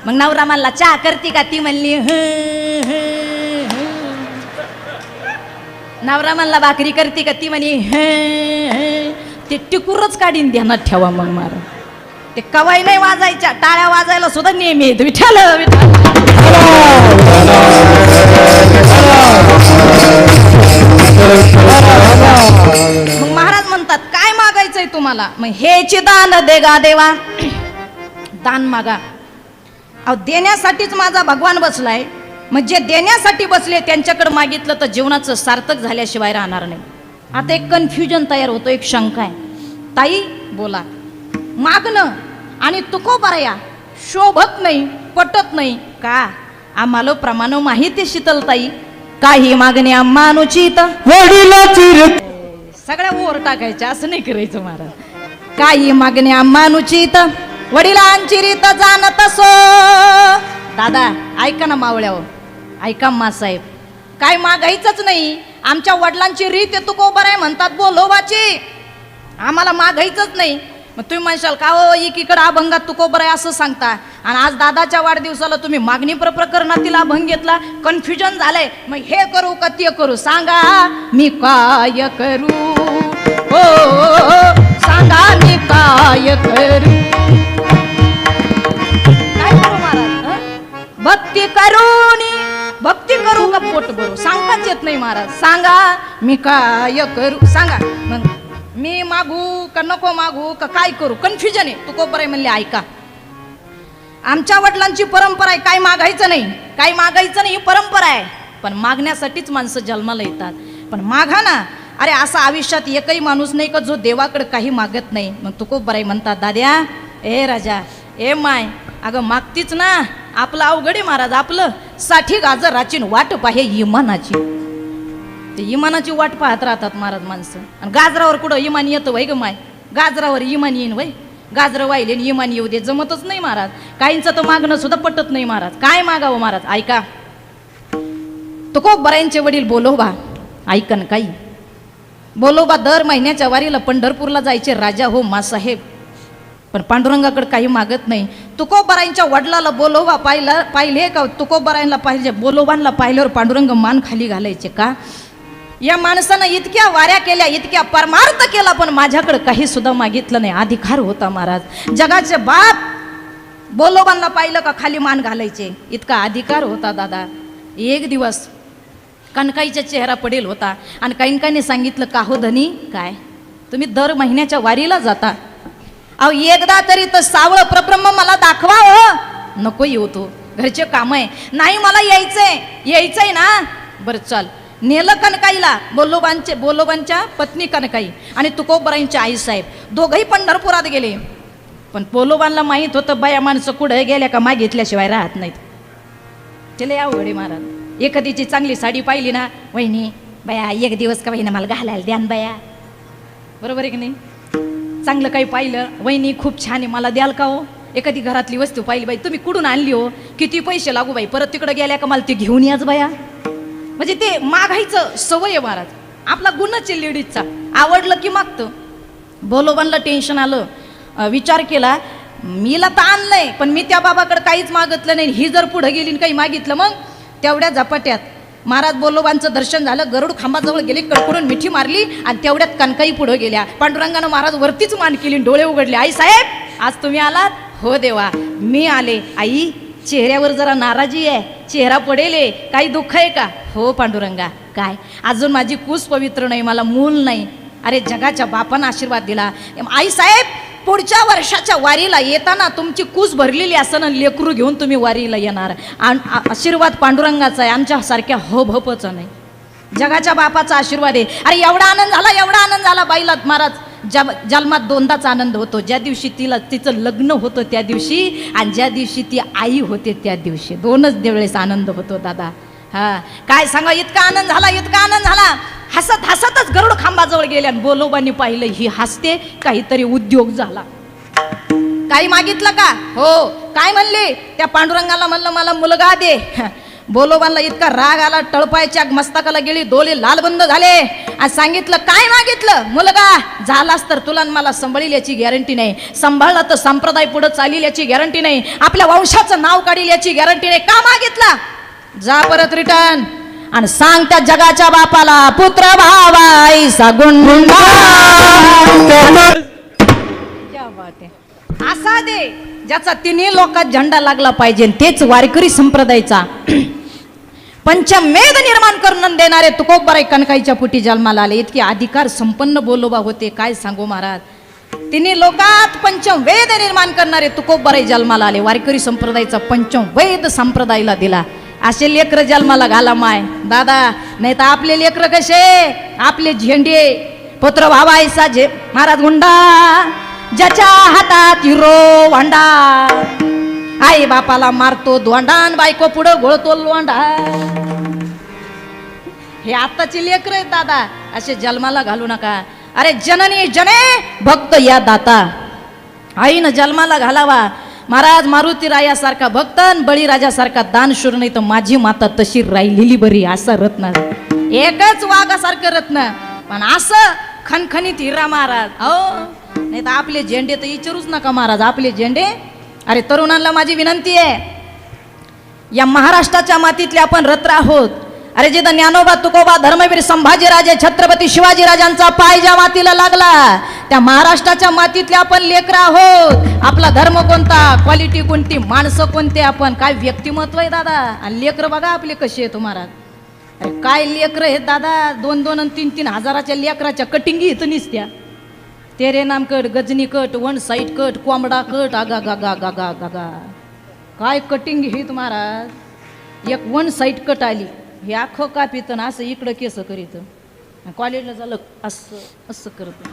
मग नवरा म्हणला चहा करते का? ती म्हणली नवरा म्हणला भाकरी करते का? ती म्हणे ते टिकूरच काढीन ध्यानात ठेवा. मग मारा ते कवाई नाही वाजायच्या, टाळ्या वाजायला सुद्धा नेहमी येत. विठ्ठल विठ्ठल. मग महाराज म्हणतात काय मागायचंय तुम्हाला? मग हेची दान दे गा देवा. दान मागा. अहो देण्यासाठीच माझा भगवान बसलाय. मग जे देण्यासाठी बसले त्यांच्याकडे मागितलं तर जीवनाचं सार्थक झाल्याशिवाय राहणार नाही. आता एक कन्फ्युजन तयार होतो, एक शंका आहे. ताई बोला. मागणं आणि तुकोबराया शोभत नाही, पटत नाही का? आम्हाला प्रमाण माहिती शीतलताई. काही मागण्या मानुचित वडिलाची सगळ्या ओर टाकायच्या, असं नाही करायचं महाराज. काही मागण्या मानुचित वडिलांची रीत जाणत असो. दादा ऐका ना मावळ्यावर, ऐका मासाहेब. काय मागायचंच नाही. आमच्या वडिलांची रीत तुकोबराय म्हणतात बोलोबाची. आम्हाला मागायचंच नाही. मग तुम्ही म्हणशाल का हो एकीकडे अभंगात तुकोबराय असं सांगता आणि आज दादाच्या वाढदिवसाला तुम्ही मागणी प्रकरणातील अभंग घेतला. कन्फ्युजन झालंय. मग हे करू का ते करू? सांगा मी काय करू? हो सांगा मी काय करू? काय करू महाराज? भक्ती करू का पोट भरू? सांगताच येत नाही महाराज. सांगा मी काय करू? सांगा. मग मी मागू का नको मागू का काय करू? कन्फ्युजन आहे. तुकोबराय म्हणले ऐका, आमच्या वडिलांची परंपरा आहे काय मागायचं नाही, काय मागायचं नाही, ही परंपरा आहे. पण मागण्यासाठीच माणसं जन्माला येतात. पण मागा ना. अरे असा आयुष्यात एकही माणूस नाही का जो देवाकडे काही मागत नाही. मग तुकोबराय म्हणतात दाद्या ए राजा ए माय अगं मागतीच ना. आपलं अवघड आहे महाराज. आपलं 60 गाजराची वाट पाहे इमानाची. ते इमानाची वाट पाहत राहतात महाराज माणसं. आणि गाजरावर कुठं इमान येतं वय ग माय? गाजरावर इमान येईन वय? गाजरं वाहिले इमान येऊ दे, जमतच नाही महाराज. काहींचं तर मागणं सुद्धा पटत नाही महाराज. काय मागावं महाराज? ऐका. तुकोबरायांचे वडील बोलोबा ऐकन काही. बोलोबा दर महिन्याच्या वारीला पंढरपूरला जायचे राजा हो मासाहेब. पण पांडुरंगाकडे काही मागत नाही. तुकोबरायांच्या वडिलाला बोलोबा पाहिले का? तुकोबरायांना पाहिजे बोलोबांना पाहिल्यावर पांडुरंग मान खाली घालायचे का? या माणसानं इतक्या वाऱ्या केल्या, इतक्या परमार्थ केला, पण माझ्याकडे काही सुद्धा मागितलं नाही. अधिकार होता महाराज. जगाचे बाप बोलोबांना पाहिलं का खाली मान घालायचे, इतका अधिकार होता दादा. एक दिवस कणकाईचा चेहरा पडेल होता आणि काहींकाने सांगितलं का हो धनी काय तुम्ही दर महिन्याच्या वारीला जाता? अहो एकदा तरी तर सावळ प्रब्रह्म मला दाखवा हो. नको येऊ तो, घरचे काम आहे. नाही मला यायचंय ना. बरं चल. नेलं कणकाईला. बोलोबांच्या पत्नी कणकाई आणि तुकोबरायांची आईसाहेब दोघंही पंढरपुरात गेले. पण बोलोबांना माहीत होतं बाया माणसं कुठे गेल्या का मागितल्याशिवाय राहत नाहीत. चले या वडे महाराज. एखादीची चांगली साडी पाहिली ना, वहिनी बाया एक दिवस का वहिनी मला घालायला द्यान बाया. बरोबर आहे की नाही? चांगलं काही पाहिलं, वहिनी खूप छान आहे मला द्याल का हो? एखादी घरातली वस्तू पाहिली, बाई तुम्ही कुठून आणली हो? किती पैसे लागू बाई? परत तिकडे गेल्या का मला ते घेऊन याच बाया. म्हणजे ते मागायचं सवय आहे महाराज. आपला गुणच आहे लेडीजचा. आवडलं की मागतं. बोलोबांना टेन्शन आलं. विचार केला मीला तर आणलंय पण मी त्या बाबाकडे काहीच मागितलं नाही. ही जर पुढे गेली काही मागितलं मग तेवढ्या झपाट्यात महाराज बोलोबांचं दर्शन झालं. गरुड खांबाजवळ गेले, कडकडून मिठी मारली आणि तेवढ्यात कणकाई पुढे गेल्या. पांडुरंगानं महाराज वरतीच मान केली, डोळे उघडले. आई साहेब आज तुम्ही आलात? हो देवा मी आले. आई चेहऱ्यावर जरा नाराजी आहे, चेहरा पडेल, काही दुःख आहे का? हो पांडुरंगा काय? अजून माझी कूस पवित्र नाही, मला मूल नाही. अरे जगाच्या बापानं आशीर्वाद दिला. आई साहेब पुढच्या वर्षाच्या वारीला येताना तुमची कूस भरलेली असताना लेकरू घेऊन तुम्ही वारीला येणार. आशीर्वाद पांडुरंगाचा आहे, आमच्यासारख्या हबहपचा नाही. जगाच्या बापाचा आशीर्वाद आहे. अरे एवढा आनंद झाला बाईला महाराज. जन्मात दोनदाच आनंद होतो. ज्या दिवशी तिचं लग्न होतं त्या दिवशी आणि ज्या दिवशी ती आई होते त्या दिवशी. दोनच वेळेस आनंद होतो दादा. हा काय सांगा, इतका आनंद झाला. हसत हसतच गरुड खांबाजवळ गेल्या. बोलोबांनी पाहिलं ही हसते, काहीतरी उद्योग झाला. काही मागितलं का? हो. काय म्हणले? त्या पांडुरंगाला म्हणलं मला मुलगा दे. बोलोबाला इतका राग आला, टळपायच्या मस्तकाला गेली, डोळे लालबंद झाले आणि सांगितलं, काय मागितलं? मुलगा झालास तर तुला मला सांभाळील याची गॅरंटी नाही, सांभाळला तर संप्रदाय पुढे चालील याची गॅरंटी नाही, आपल्या वंशाचं नाव काढील याची गॅरंटी नाही. का मागितला? जा परत रिटर्न आणि सांग त्या जगाच्या बापाला, पुत्र भावाईसा गुंडा. क्या बात आहे. असा दे ज्याचा तिन्ही लोकात झेंडा लागला पाहिजे, तेच वारकरी संप्रदायाचा पंचमेध निर्माण करून देणारे तुकोबाराई कनकाईच्या पोटी जन्माला आले. इतके अधिकार संपन्न बोलोबा होते, काय सांगू महाराज. तिन्ही लोकात पंचवेद निर्माण करणारे तुकोबाराई जन्माला आले. वारकरी संप्रदायाचा पंचवेद संप्रदायाला दिला. असे लेकर जन्माला घाला माय दादा, नाही तर आपले लेकर कसे, आपले झेंडे पुत्र भावायचा जे महाराज गुंडा, ज्याच्या हातात हिरो वांडा, आई बापाला मारतो दोंडान, बायको पुढं घोळतो लोंडा. हे आताचे लेकर आहेत दादा, असे जन्माला घालू नका. अरे जननी जने भक्त या दाता, आईनं जन्माला घालावा. महाराज मारुती रायासारखा भक्त, बळीराजासारखा दानशूर, नाही तर माझी माता तशी राहिलेली बरी. असा रत्न, एकच वाघासारखं रत्न, पण असं खणखणीत हिरा महाराज. हो, नाही तर आपले झेंडे तर विचारूच नका महाराज, आपले झेंडे. अरे तरुणांना माझी विनंती आहे, या महाराष्ट्राच्या मातीतले आपण रत्न आहोत. अरे जिथं ज्ञानोबा तुकोबा धर्मवीर संभाजीराजे छत्रपती शिवाजीराजांचा पाय ज्या मातीला लागला, त्या महाराष्ट्राच्या मातीतले आपण लेकर आहोत. आपला धर्म कोणता, क्वालिटी कोणती, माणसं कोणते, आपण काय व्यक्तिमत्व आहे दादा. आणि लेकर बघा आपले कसे आहेत महाराज. अरे काय लेकर आहेत दादा, 2-2 आणि 3-3 हजाराच्या लेकराच्या कटिंगी इथं निसत्या. Tere Naam cut, Ghajini cut, one side cut, कोंबडा कट, आगा गा गा गा गा गा गा, काय कटिंग हित महाराज. एक वन साईड कट आली, हे अख्खं कापित असं इकडं केस करीत, कॉलेजला झालं असं असं करत.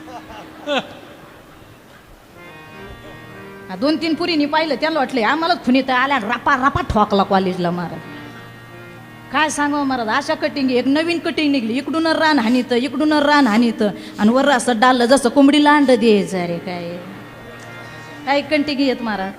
2-3 पुरीनी पाहिलं, त्यांना वाटलं आम्हाला खुनीत आल्या, रापा रापा ठोकला कॉलेजला महाराज. काय सांगावं महाराज, अशा कटिंग. एक नवीन कटिंग निघली, इकडून रान हानीत, इकडून रान हानीत, आणि वर असं डाललं जसं कोंबडीला अंड द्यायचं. अरे काय काही कटिंग येत महाराज,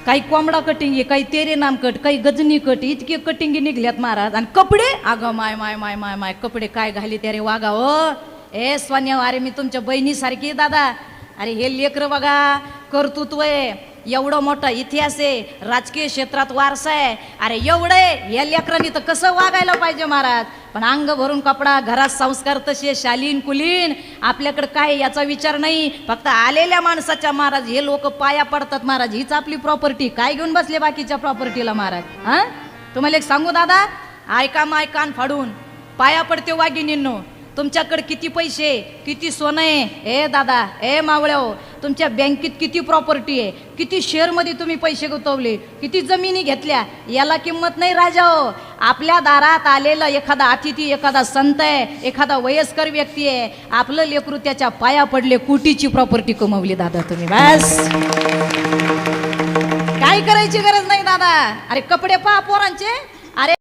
काही कोंबडा कटिंग आहे, काही तेरे नाम कट, काही गजनी कट, इतके कटिंगी निघल्यात महाराज. आणि कपडे, अगं माय माय माय माय माय, कपडे काय घाली त्यारे वागा. हो ए सोन्या, अरे मी तुमच्या बहिणीसारखी दादा. अरे हे लेकर बघा, कर्तृत्व आहे, एवढं मोठा इतिहास आहे, राजकीय क्षेत्रात वारसा आहे. अरे एवढं आहे, या लेकरांनी तर कसं वागायला पाहिजे महाराज. पण अंग भरून कपडा, घरात संस्कार तसे शालीन कुलीन, आपल्याकडे काय याचा विचार नाही. फक्त आलेल्या माणसाच्या महाराज हे लोक पाया पडतात महाराज. हीच आपली प्रॉपर्टी, काय घेऊन बसले बाकीच्या प्रॉपर्टीला महाराज. हा, तुम्हाला एक सांगू दादा, ऐका माय कान फाडून, पाया पडते वाघिणींनो. तुमच्याकडे किती पैसे, किती सोनं आहे, ए दादा, ए मावळ्याओ, तुमच्या बँकेत किती प्रॉपर्टी आहे, किती शेअरमध्ये तुम्ही पैसे गुंतवले, किती जमिनी घेतल्या, याला किंमत नाही राजा हो. आपल्या दारात आलेला एखादा अतिथी, एखादा संत आहे, एखादा वयस्कर व्यक्ती आहे, आपलं लेकरू त्याच्या पाया पडले, कोटीची प्रॉपर्टी कमवली दादा तुम्ही. बस काय करायची गरज नाही दादा. अरे कपडे पहा पोरांचे,